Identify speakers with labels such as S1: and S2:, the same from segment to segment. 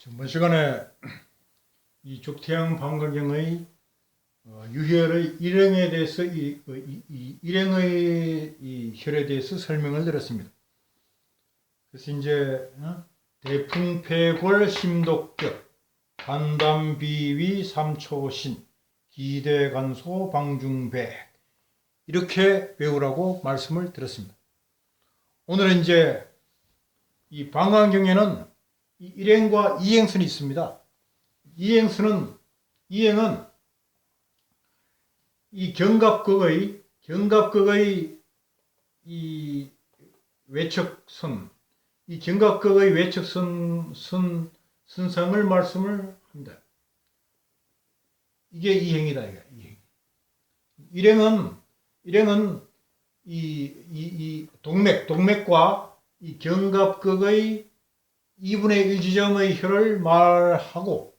S1: 이번 시간에 이 족태양 방광경의 유혈의 일행에 대해서 일행의 이 혈에 대해서 설명을 드렸습니다. 그래서 이제 대풍폐골 심독격 간담비위 삼초신 기대간소 방중백 이렇게 배우라고 말씀을 드렸습니다. 오늘은 이제 이 방광경에는 일행과 이행선이 있습니다. 이행은 이 견갑극의 이 외척선, 이 견갑극의 외척선 선상을 말씀을 합니다. 이게 이행이다. 일행은 이 동맥과 이 견갑극의 2분의 1 지점의 혈을 말하고,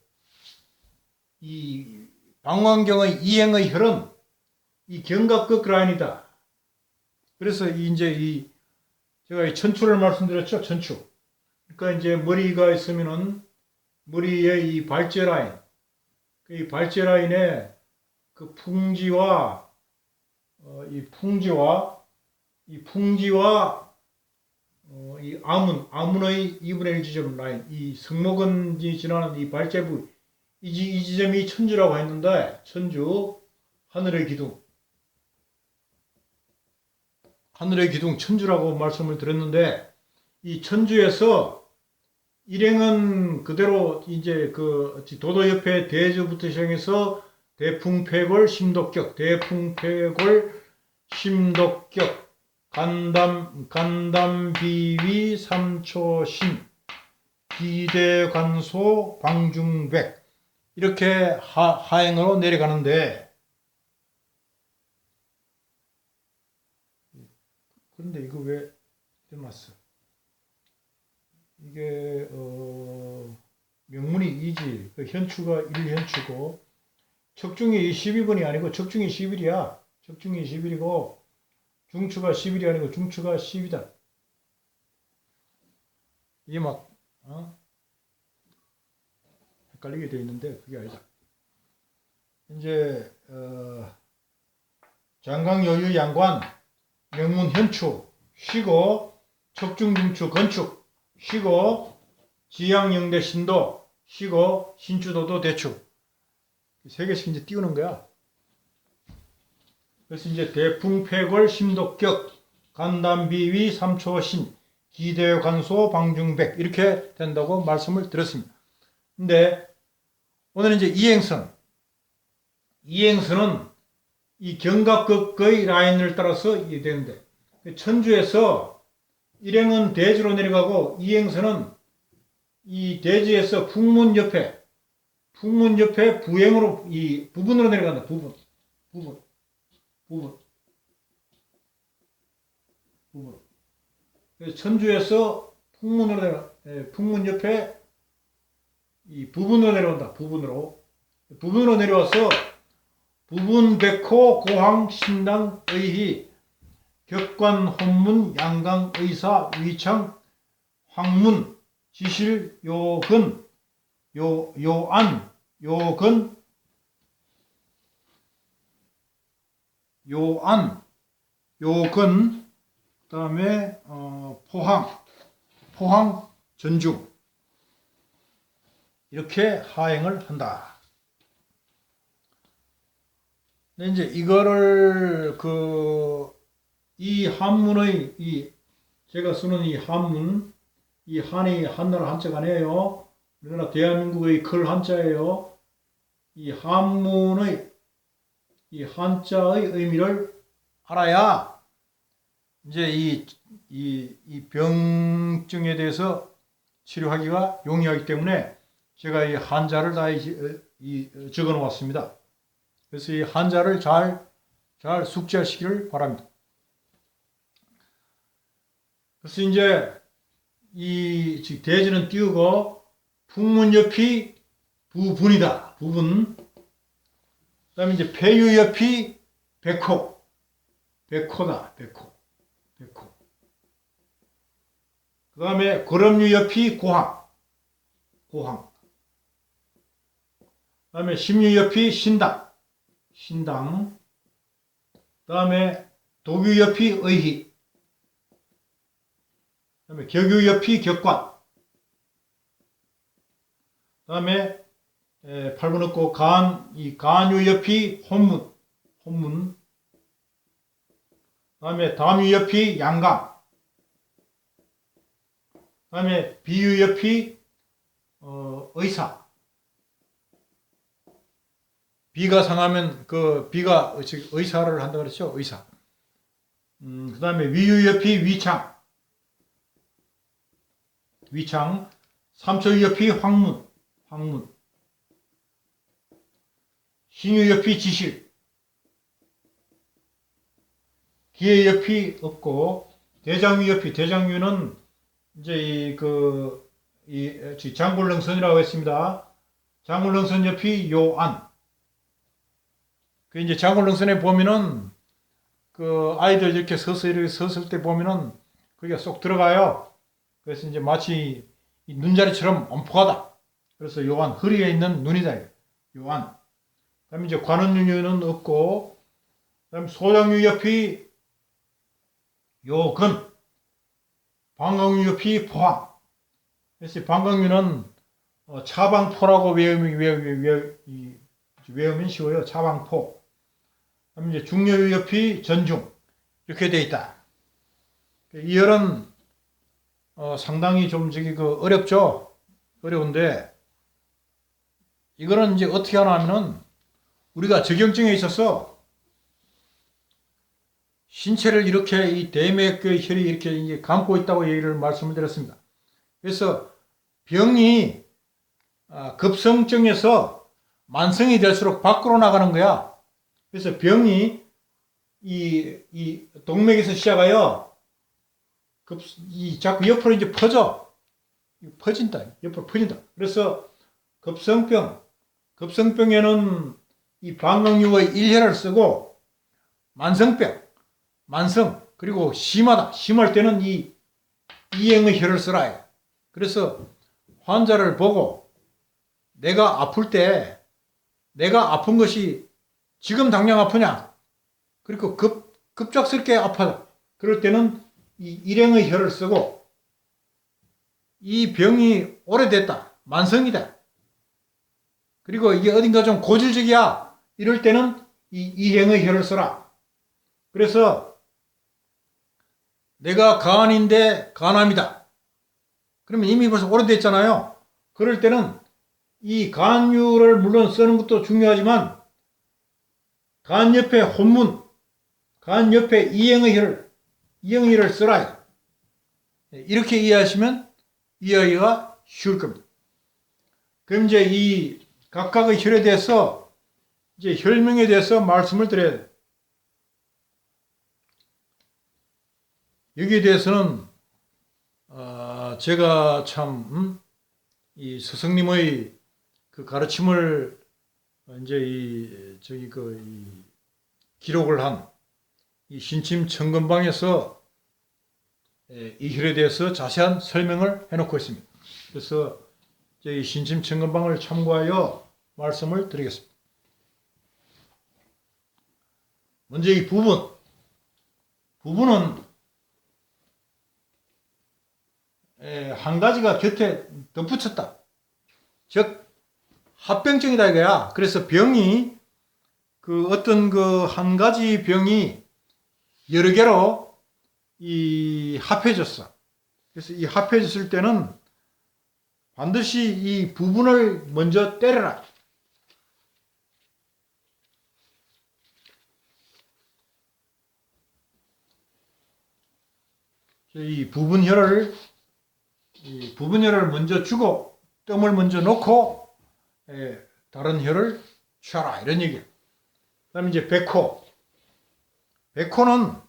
S1: 이 방광경의 이행의 혈은 이 견갑극 라인이다. 그래서 이제 제가 이 천추를 말씀드렸죠. 천추. 그러니까 이제 머리가 있으면은 머리에 이 발제 라인, 이 발제 라인에 그 풍지와 이 아문의 2분의 1 지점 라인, 이 승모근이 지나는 이 발제부, 이 지점이 천주라고 했는데, 천주, 하늘의 기둥 천주라고 말씀을 드렸는데, 이 천주에서 일행은 그대로 이제 그 도도협회 대주부터 시작해서 대풍폐골 심독격, 간담비위 삼초신 기대간소 방중백 이렇게 하행으로 내려가는데, 그런데 이거 왜 해놨어? 이게 명문이 2지, 그 현추가 1현추고 척중이 12번이 아니고 척중이 11이야. 척중이 11이고 중추가 11이 아니고 중추가 10이다. 이게 막 헷갈리게 되어 있는데 그게 아니다. 이제 장강여유 양관 명문 현추 쉬고, 척중 중추 건축 쉬고, 지양영대 신도 쉬고, 신주도도 대축 세 개씩 이제 띄우는 거야. 그래서 이제 대풍폐골 심독격 간담비위 삼초신 기대간소 방중백 이렇게 된다고 말씀을 드렸습니다. 근데 오늘은 이제 이행선은 이 견갑극의 라인을 따라서 이게 되는데, 천주에서 일행은 대주로 내려가고 이행선은 이 대지에서 풍문 옆에 부행으로 이 부분으로 내려간다. 부분. 그래서 천주에서 풍문 옆에 이 부분으로 내려온다. 부분으로 내려와서 부분 백호 고항 신당 의희 격관 혼문 양강 의사 위창 황문 지실 요근 요안 요근 그다음에 포항 전중 이렇게 하행을 한다. 근데 이제 이거를 이 한문의 제가 쓰는 이 한문, 이 한이 한나라 한자가 아니에요. 우리나라 대한민국의 글 한자예요. 이 한문의 이 한자의 의미를 알아야 이제 이 병증에 대해서 치료하기가 용이하기 때문에 제가 이 한자를 다 적어 놓았습니다. 그래서 이 한자를 잘 숙지하시기를 바랍니다. 그래서 이제 이 대지는 띄우고 풍문 옆이 부분이다. 부분. 그다음에 이제 폐유 옆이 백호다. 백호. 그 다음에 거름류 옆이 고항. 다음에 심유엽이 신당. 다음에 도규엽이 의희. 다음에 격유엽이 격관. 다음에 8번 없고 간유엽이 혼문. 다음에 담유엽이 양강. 다음에 비유엽이 의사. 비가 상하면 그 비가 의사를 한다 그랬죠. 의사. 그 다음에 위유엽이 위창. 삼초유엽이 황문. 신유엽이 지실. 기해엽이 없고 대장유는 이제 장굴릉선이라고 했습니다. 장굴릉선 옆이 요안. 그 이제 장굴릉선에 보면은 그 아이들 이렇게 섰을 때 보면은 그게 쏙 들어가요. 그래서 이제 마치 이 눈자리처럼 엄포하다. 그래서 요안, 허리에 있는 눈이다. 요안. 그다음에 이제 관원유는 없고, 그다음에 소장유 옆이 요근, 방광유 옆이 포항. 그래서 방광유는 차방포라고 외우면 쉬워요. 차방포. 그다음에 이제 중요유 옆이 전중. 이렇게 돼 있다. 이 열은 상당히 좀 어렵죠. 어려운데 이거는 이제 어떻게 하나 하면은 우리가 적용증에 있어서 신체를 이렇게 이 대맥의 혈이 이렇게 이제 감고 있다고 말씀을 드렸습니다. 그래서 병이 급성증에서 만성이 될수록 밖으로 나가는 거야. 그래서 병이 이 동맥에서 시작하여 자꾸 옆으로 이제 퍼진다. 옆으로 퍼진다. 그래서 급성병에는 이 방광유의 1혈을 쓰고 그리고 심할 때는 이 이행의 혈을 쓰라. 그래서 환자를 보고 내가 아플 때 내가 아픈 것이 지금 당장 아프냐? 그리고 급작스럽게 아파요. 그럴 때는 이 일행의 혈을 쓰고 이 병이 오래됐다. 만성이다. 그리고 이게 어딘가 좀 고질적이야. 이럴 때는 이 이행의 혈을 써라. 그래서 내가 간인데 간암이다. 그러면 이미 벌써 오래됐잖아요. 그럴 때는 이 간유를 물론 쓰는 것도 중요하지만 간 옆에 혼문, 간 옆에 이행의 혈을 쓰라. 이렇게 이해하시면 이해하기가 쉬울 겁니다. 그럼 이제 이 각각의 혈에 대해서 이제 혈명에 대해서 말씀을 드려야 돼요. 여기에 대해서는 제가 참 이 스승님의 그 가르침을 이제 기록을 한 이 신침 청건방에서 이 혈에 대해서 자세한 설명을 해놓고 있습니다. 그래서 이 신침 청건방을 참고하여 말씀을 드리겠습니다. 먼저 이 부분은 한 가지가 곁에 덧붙였다. 즉 합병증이다 이거야. 그래서 병이 어떤 한 가지 병이 여러 개로 합해졌어. 그래서 이 합해졌을 때는 반드시 이 부분을 먼저 때려라. 이 부분혈을 먼저 주고 뜸을 먼저 놓고 다른 혈을 취하라 이런 얘기예요. 그 다음에 이제 백호는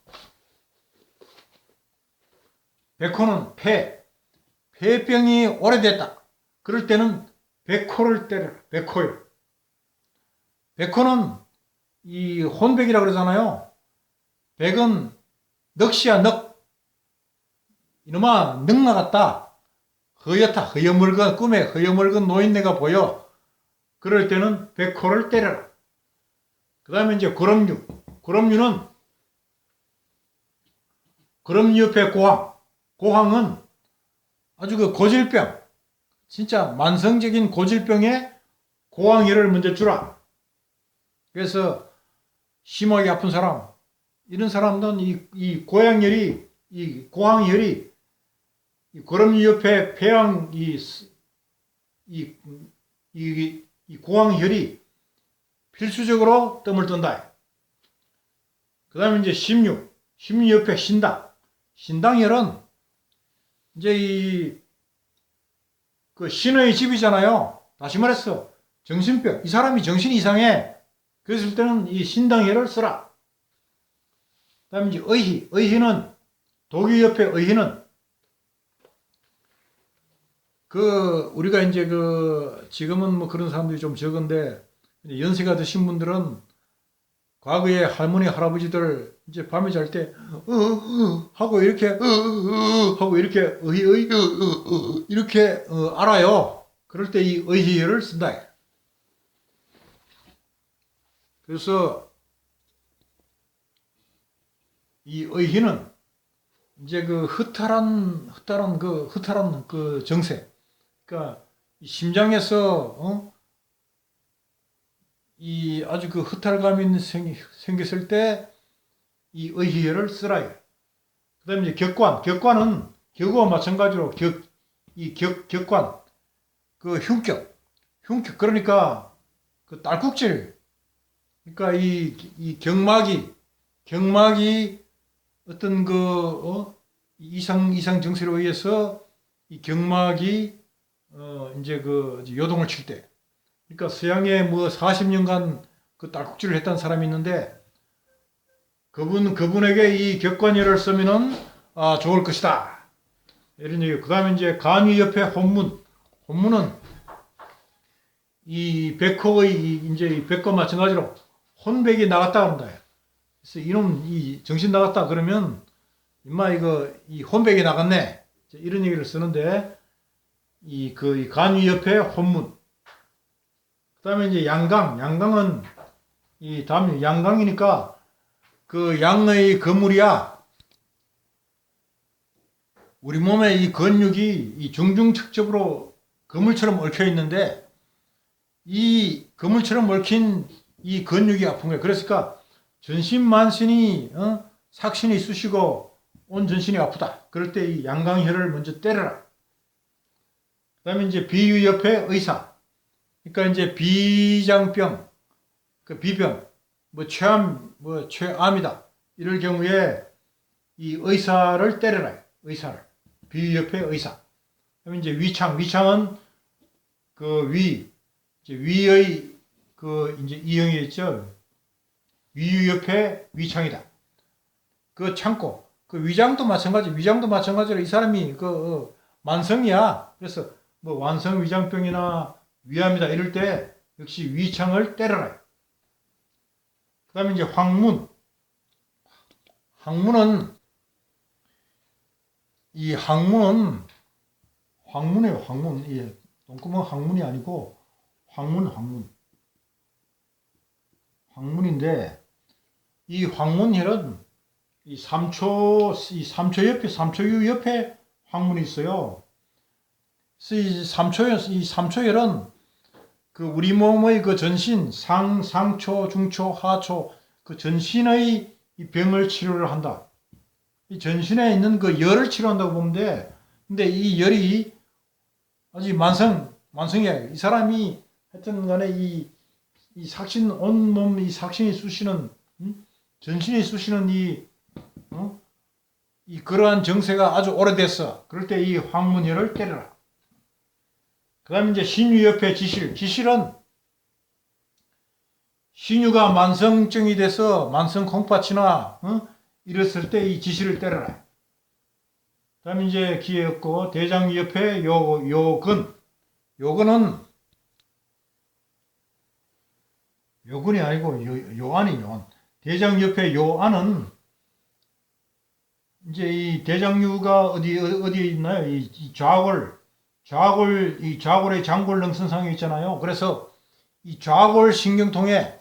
S1: 폐병이 오래됐다. 그럴 때는 백호를 때려라. 백호는 이 혼백이라고 그러잖아요. 백은 넋이야, 넋. 이놈아, 넋 나갔다. 허옇다. 꿈에 허여멀건 노인네가 보여. 그럴 때는 백호를 때려라. 그 다음에 이제 구럼류. 구럼류는 구럼류 옆에 고황. 고황은 아주 그 고질병, 진짜 만성적인 고질병에 고황혈을 먼저 주라. 그래서 심하게 아픈 사람, 이런 사람들은 이 고양혈이, 이 고황혈이 이 구럼류 옆에 폐왕 이 고황혈이 필수적으로 뜸을 뜬다. 그 다음에 이제 심류 옆에 신당. 신당혈은 이제 그 신의 집이잖아요. 다시 말해서 정신병. 이 사람이 정신이 이상해. 그랬을 때는 이 신당혈을 쓰라. 그 다음에 이제 의희. 의희는 독유 옆에 의희는 우리가 이제 지금은 뭐 그런 사람들이 좀 적은데, 연세가 드신 분들은 과거에 할머니, 할아버지들 이제 밤에 잘 때, 하고 이렇게, 하고 이렇게, 이렇게, 알아요. 그럴 때 이 의희를 쓴다. 그래서 이 의희는 이제 허탈한 정세. 그러니까 심장에서 이 아주 허탈감이 생겼을 때 이 의희혈을 쓰라. 그 다음에 이제 격관은 격우와 마찬가지로 격관 흉격 그러니까 딸꾹질. 그러니까 이 경막이 어떤 이상 증세로 의해서 이 경막이 이제 요동을 칠 때. 그러니까 서양에 뭐 40년간 딸꾹질을 했던 사람이 있는데, 그분에게 이 격관혈을 쓰면은 좋을 것이다. 이런 얘기. 그 다음에 이제 간위 옆에 혼문은 이 백호의 이제 이 백과 마찬가지로 혼백이 나갔다 그런다. 그래서 이놈 정신 나갔다 그러면 임마 이 혼백이 나갔네. 이런 얘기를 쓰는데, 이 간위 옆에 혼문. 그다음에 이제 양강은 양강이니까 양의 거물이야. 우리 몸에 이 근육이 이 중중첩첩으로 그물처럼 얽혀 있는데, 이 그물처럼 얽힌 이 근육이 아픈 거예요. 그러니까 전신만신이 삭신이 쑤시고 온 전신이 아프다. 그럴 때 이 양강혈을 먼저 때려라. 그 다음에 이제 비유 옆에 의사. 그러니까 이제 비장병, 비병, 최암이다. 이럴 경우에 이 의사를 때려라. 의사를. 비유 옆에 의사. 그다음에 이제 위창은 위의 이제 이형이 있죠. 위유 옆에 위창이다. 창고. 위장도 마찬가지로 이 사람이 만성이야. 그래서 뭐 완성 위장병이나 위암이다 이럴 때 역시 위창을 때려라. 그 다음에 이제 항문은 항문이에요. 항문. 예, 똥구멍 항문이 아니고 항문인데, 이 항문혈은 이 삼초유 옆에 항문이 있어요. 그래서 이 삼초혈은 우리 몸의 전신, 상초, 중초, 하초, 전신의 이 병을 치료를 한다. 이 전신에 있는 열을 치료한다고 보면 돼. 근데 이 열이 아직 만성이야. 이 사람이 하여튼 간에 이 삭신, 온몸 이 삭신이 쑤시는, 전신이 쑤시는 그러한 정세가 아주 오래됐어. 그럴 때 이 항문혈을 때려라. 그 다음에 이제 신유 옆에 지실은 신유가 만성증이 돼서 만성 콩팥이나 이랬을 때 이 지실을 때려라. 그 다음에 이제 기회 없고, 대장 옆에 요근은 요근이 아니고 요안이. 대장 옆에 요안은 이제 이 대장류가 어디에 있나요? 이 좌골의 장골 능선상에 있잖아요. 그래서 이 좌골 신경통에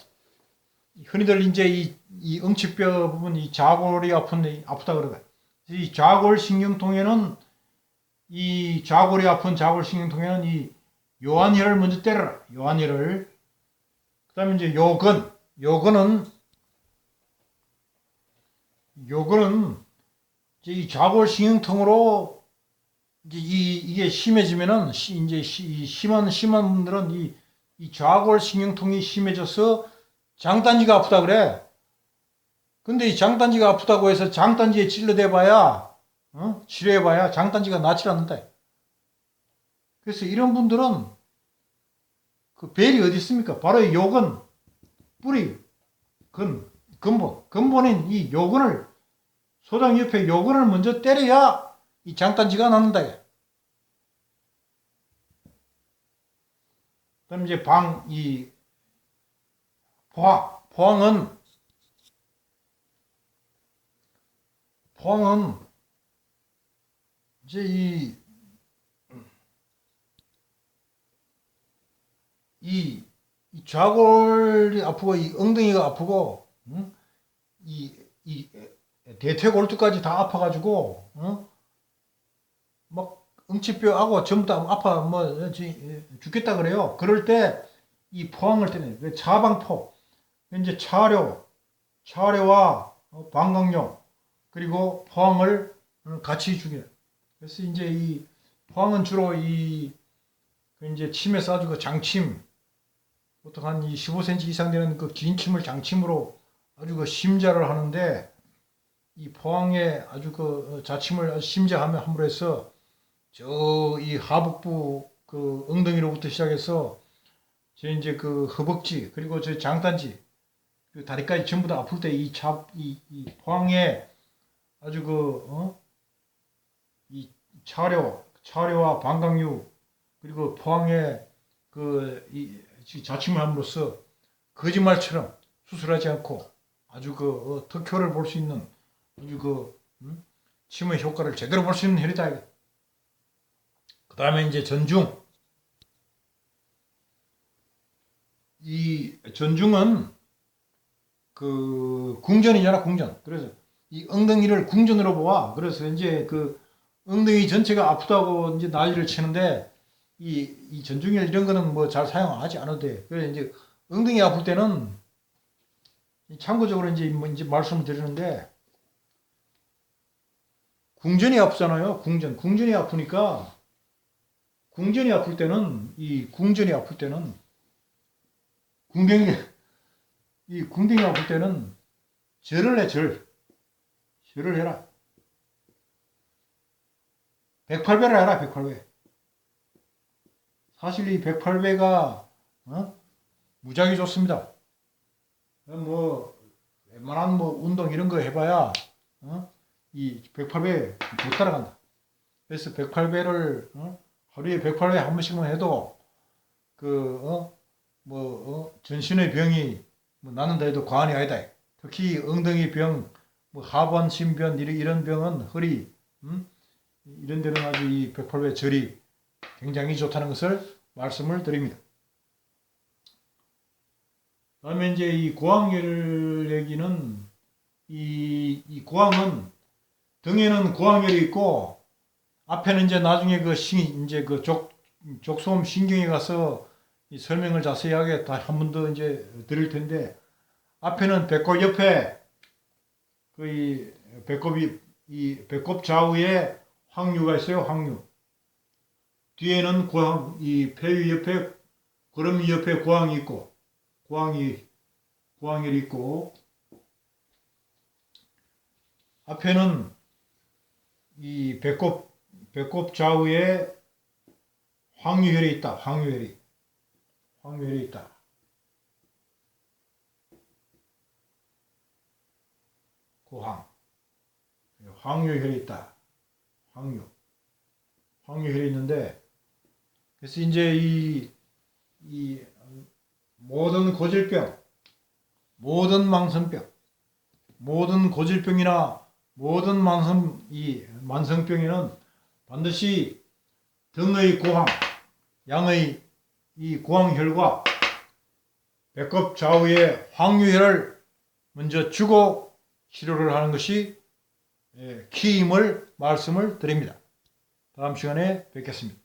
S1: 흔히들 이제 이 응치뼈 부분 이 좌골이 아프다 그러거든. 이 좌골 신경통에는 이 좌골이 아픈 좌골 신경통에는 이 요한혈을 먼저 때려라. 요한혈을. 그다음에 이제 요근은 이제 이 좌골 신경통으로 이제 이게 심해지면은 이제 이 심한 분들은 이 좌골 신경통이 심해져서 장단지가 아프다 그래. 근데 이 장단지가 아프다고 해서 장단지에 치료해봐야 치료해봐야 장단지가 낫질 않는다. 그래서 이런 분들은 그 벨이 어디 있습니까? 바로 이 요근 뿌리 근본인 이 요근을 소장 옆에 요근을 먼저 때려야 이 장단지가 낫는다. 그럼 이제 포항은 이제 이 좌골이 아프고 이 엉덩이가 아프고 이 대퇴골두까지 다 아파가지고 막 응치뼈하고 전부 다 아파 뭐 죽겠다 그래요. 그럴 때 이 포항을 때문에 그 차방포 이제 차례와 방광용 그리고 포항을 같이 죽여요. 그래서 이제 이 포항은 주로 이제 침에서 아주 그 장침 보통 한 15cm 이상 되는 그 긴 침을 장침으로 아주 그 심자를 하는데 이 포항에 아주 그 자침을 아주 심자하며 함으로 해서 저 이 하복부 그 엉덩이로부터 시작해서 저 이제 그 허벅지 그리고 저 장단지 그 다리까지 전부 다 아플 때 이 포항에 아주 이 차려와 방광류 그리고 포항에 이 자침을 함으로써 거짓말처럼 수술하지 않고 아주 덕효를 볼 수 있는 아주 침의 효과를 제대로 볼 수 있는 혈이다. 그 다음에 이제 전중. 이 전중은 궁전이잖아, 궁전. 그래서 이 엉덩이를 궁전으로 보아. 그래서 이제 엉덩이 전체가 아프다고 이제 난리를 치는데 이 전중혈 이런 거는 뭐 잘 사용하지 않아도 돼. 그래서 이제 엉덩이 아플 때는 참고적으로 이제 말씀을 드리는데 궁전이 아프잖아요. 궁전이 아프니까 궁전이 아플 때는 궁뎅이 아플 때는 절을 해, 절을 해라. 108배를 해라, 108배. 사실 이 108배가 무지하게 좋습니다. 뭐 웬만한 운동 이런 거 해봐야 이 108배 못 따라간다. 그래서 108배를 하루에 108배 한 번씩만 해도 전신의 병이 낫는다 해도 과언이 아니다. 특히 엉덩이 병, 하반신변 이런 병은 허리 이런 데는 아주 이 108배 절이 굉장히 좋다는 것을 말씀을 드립니다. 다음에 이제 이 고항혈 얘기는 이 고항은 등에는 고항혈이 있고 앞에는 이제 나중에 족소음 신경에 가서 이 설명을 자세하게 다 한 번 더 이제 드릴 텐데 앞에는 배꼽 옆에 배꼽 좌우에 황류가 있어요. 황류. 뒤에는 이 폐위 옆에 거름이 옆에 고항이 있고 고항혈이 있고 앞에는 이 배꼽 좌우에 황유혈이 있다. 황유혈이 있다. 황유혈이 있다. 황유혈이 있는데 그래서 이제 이 모든 고질병, 모든 망성병, 모든 고질병이나 모든 만성병에는 반드시 등의 고항, 양의 이 고항혈과 배꼽 좌우에 확류혈을 먼저 주고 치료를 하는 것이 키임을 말씀을 드립니다. 다음 시간에 뵙겠습니다.